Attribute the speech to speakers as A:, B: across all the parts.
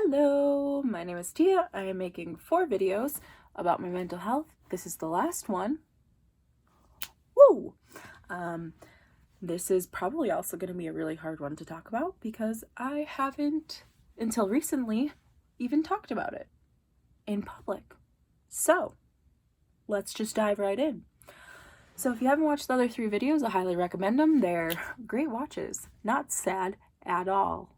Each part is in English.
A: Hello, my name is Tia. I am making 4 videos about my mental health. This is the last one. Woo! This is probably also going to be a really hard one to talk about because I haven't, until recently, even talked about it in public. So, let's just dive right in. So if you haven't watched the other 3 videos, I highly recommend them. They're great watches. Not sad at all.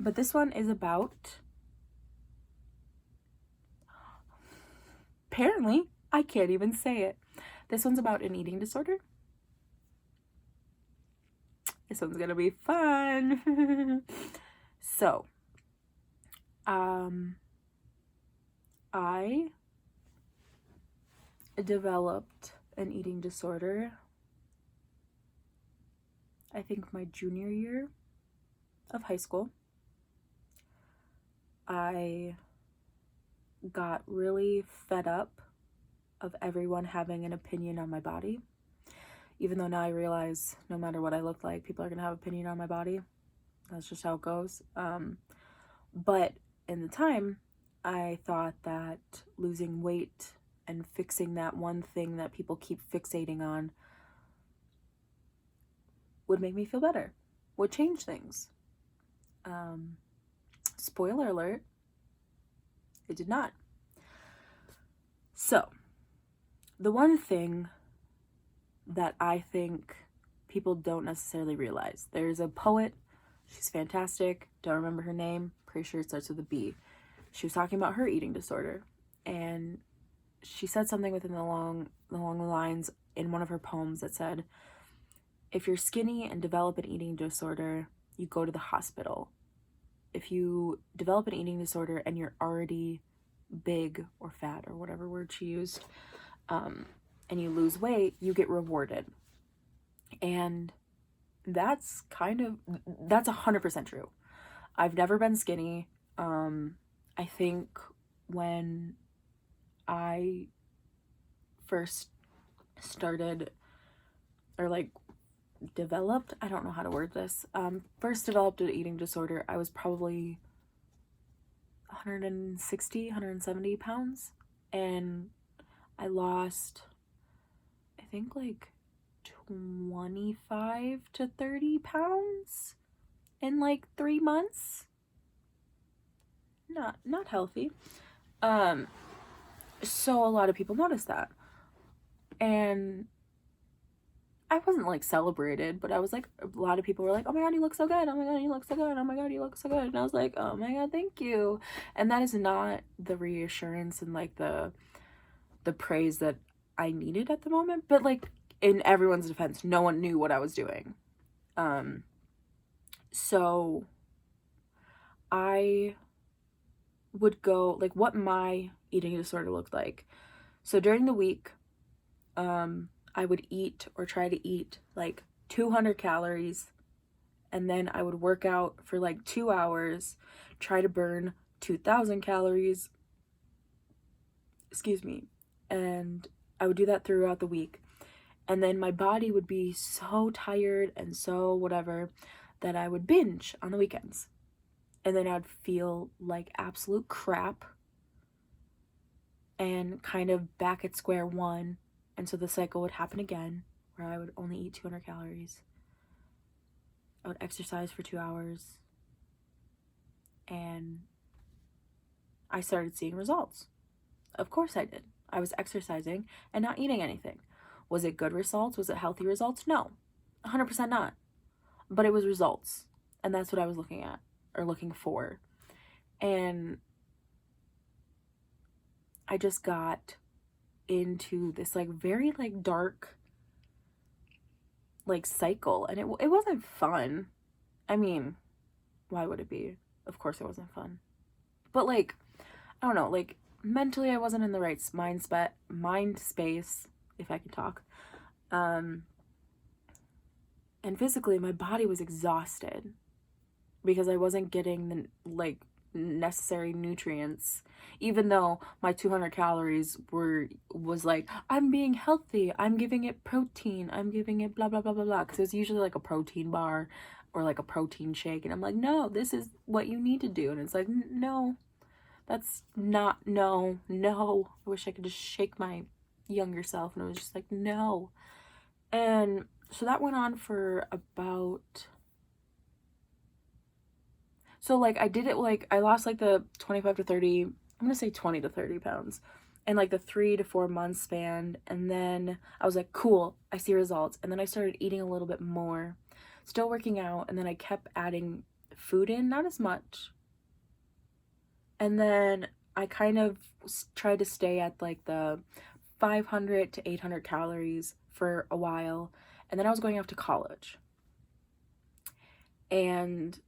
A: But this one is about, apparently, I can't even say it. This one's about an eating disorder. This one's gonna be fun. So, I developed an eating disorder, I think my junior year of high school. I got really fed up of everyone having an opinion on my body. Even though now I realize no matter what I look like, people are gonna have an opinion on my body. That's just how it goes. But in the time, I thought that losing weight and fixing that one thing that people keep fixating on would make me feel better, would change things. Spoiler alert, it did not. So, the one thing that I think people don't necessarily realize, there's a poet, she's fantastic, don't remember her name, pretty sure it starts with a B. She was talking about her eating disorder, and she said something along the lines in one of her poems that said, if you're skinny and develop an eating disorder, you go to the hospital. If you develop an eating disorder and you're already big or fat or whatever word she used, and you lose weight, you get rewarded. And that's 100% true. I've never been skinny. I think when I first started, or developed, I don't know how to word this, first developed an eating disorder, I was probably 160, 170 pounds, and I lost, I think 25 to 30 pounds in 3 months. Not healthy. So a lot of people noticed that, and I wasn't celebrated, but I was a lot of people were like, oh my god, you look so good, oh my god, you look so good, oh my god, you look so good, and I was like, oh my god, thank you. And that is not the reassurance and the praise that I needed at the moment, but in everyone's defense, no one knew what I was doing. So I would go, what my eating disorder looked like. So during the week, I would eat or try to eat 200 calories, and then I would work out for 2 hours, try to burn 2,000 calories, excuse me, and I would do that throughout the week. And then my body would be so tired and so whatever that I would binge on the weekends. And then I'd feel like absolute crap and kind of back at square one. And so the cycle would happen again, where I would only eat 200 calories. I would exercise for 2 hours. And I started seeing results. Of course I did. I was exercising and not eating anything. Was it good results? Was it healthy results? No, 100% not. But it was results. And that's what I was looking at, or looking for. And I just got into this very dark cycle, and it wasn't fun. I mean, why would it be? Of course it wasn't fun. But I don't know, mentally I wasn't in the right mind space, if I can talk. And physically my body was exhausted because I wasn't getting the necessary nutrients, even though my 200 calories was I'm being healthy, I'm giving it protein, I'm giving it blah blah blah blah blah, because it was usually a protein bar, or like a protein shake. And I'm like, no, this is what you need to do. And it's like, no, that's not, no. I wish I could just shake my younger self. And it was just like, no. And so that went on for about, so like I did it, like I lost like the 25 to 30, I'm gonna say 20 to 30 pounds in like the 3 to 4 month span. And then I was like, cool, I see results. And then I started eating a little bit more, still working out, and then I kept adding food in, not as much. And then I kind of tried to stay at like the 500 to 800 calories for a while. And then I was going off to college. And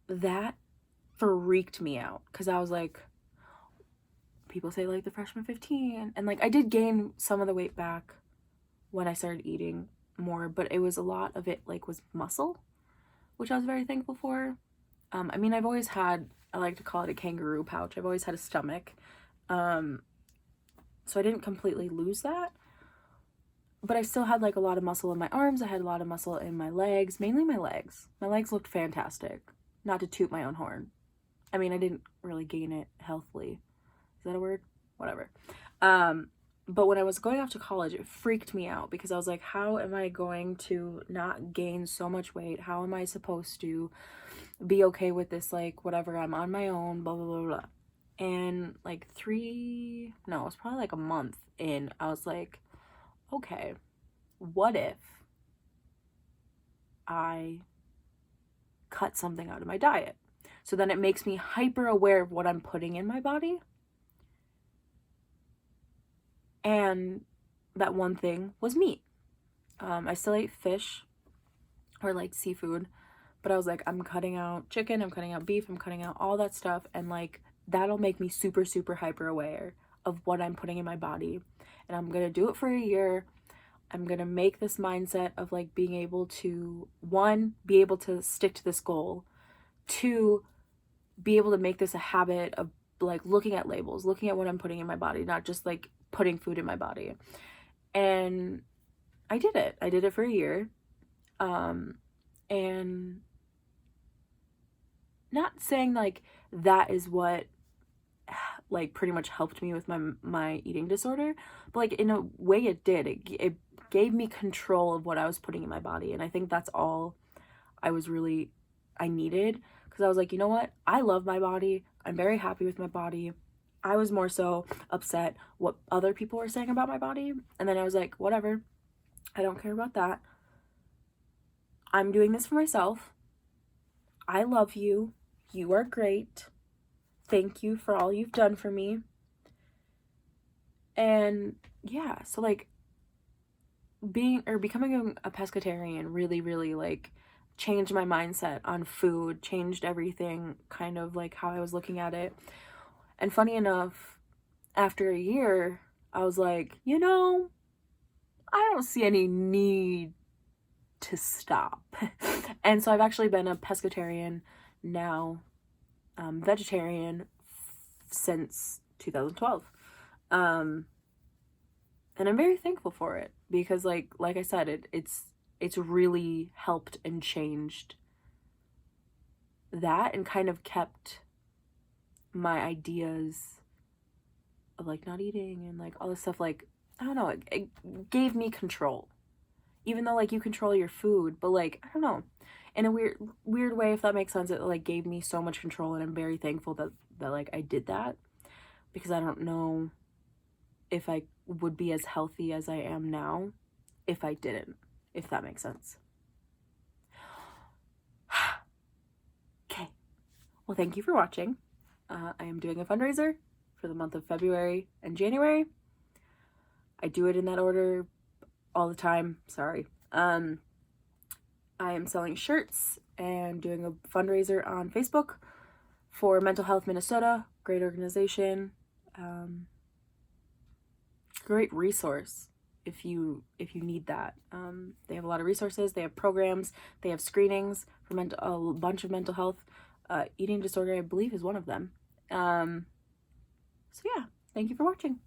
A: that freaked me out because I was like, people say like the freshman 15, and like I did gain some of the weight back when I started eating more, but it was a lot of it like was muscle, which I was very thankful for. I mean, I've always had, I like to call it a kangaroo pouch. I've always had a stomach. So I didn't completely lose that, but I still had like a lot of muscle in my arms. I had a lot of muscle in my legs, mainly my legs. My legs looked fantastic. Not to toot my own horn. I mean, I didn't really gain it healthily. Is that a word? Whatever. But when I was going off to college, it freaked me out because I was like, how am I going to not gain so much weight? How am I supposed to be okay with this? Like, whatever, I'm on my own, blah, blah, blah, blah. And like it was probably like a month in, I was like, okay, what if I cut something out of my diet? So then it makes me hyper aware of what I'm putting in my body. And that one thing was meat. I still ate fish or like seafood, but I was like, I'm cutting out chicken, I'm cutting out beef, I'm cutting out all that stuff. And like, that'll make me super, super hyper aware of what I'm putting in my body. And I'm going to do it for a year. I'm going to make this mindset of like being able to, one, be able to stick to this goal, two, be able to make this a habit of like looking at labels, looking at what I'm putting in my body, not just like putting food in my body. And I did it. I did it for a year. And not saying like that is what like pretty much helped me with my eating disorder, but like in a way it did. It gave me control of what I was putting in my body. And I think that's all I needed, because I was like, you know what? I love my body. I'm very happy with my body. I was more so upset what other people were saying about my body. And then I was like, whatever. I don't care about that. I'm doing this for myself. I love you. You are great. Thank you for all you've done for me. And yeah, so like becoming a pescatarian really, really like changed my mindset on food, changed everything, kind of like how I was looking at it. And funny enough, after a year, I was like, you know, I don't see any need to stop. And so I've actually been a pescatarian, now vegetarian since 2012. And I'm very thankful for it because like I said, it's really helped and changed that and kind of kept my ideas of like not eating and like all this stuff, like I don't know, it gave me control. Even though like you control your food, but like I don't know, in a weird way, if that makes sense, it like gave me so much control. And I'm very thankful that like I did that, because I don't know if I would be as healthy as I am now if I didn't, if that makes sense. Okay, well, thank you for watching. I am doing a fundraiser for the month of February and January. I do it in that order all the time, sorry. I am selling shirts and doing a fundraiser on Facebook for Mental Health Minnesota. Great organization, great resource if you need that. They have a lot of resources, they have programs, they have screenings for a bunch of mental health. Eating disorder, I believe, is one of them. So yeah, thank you for watching.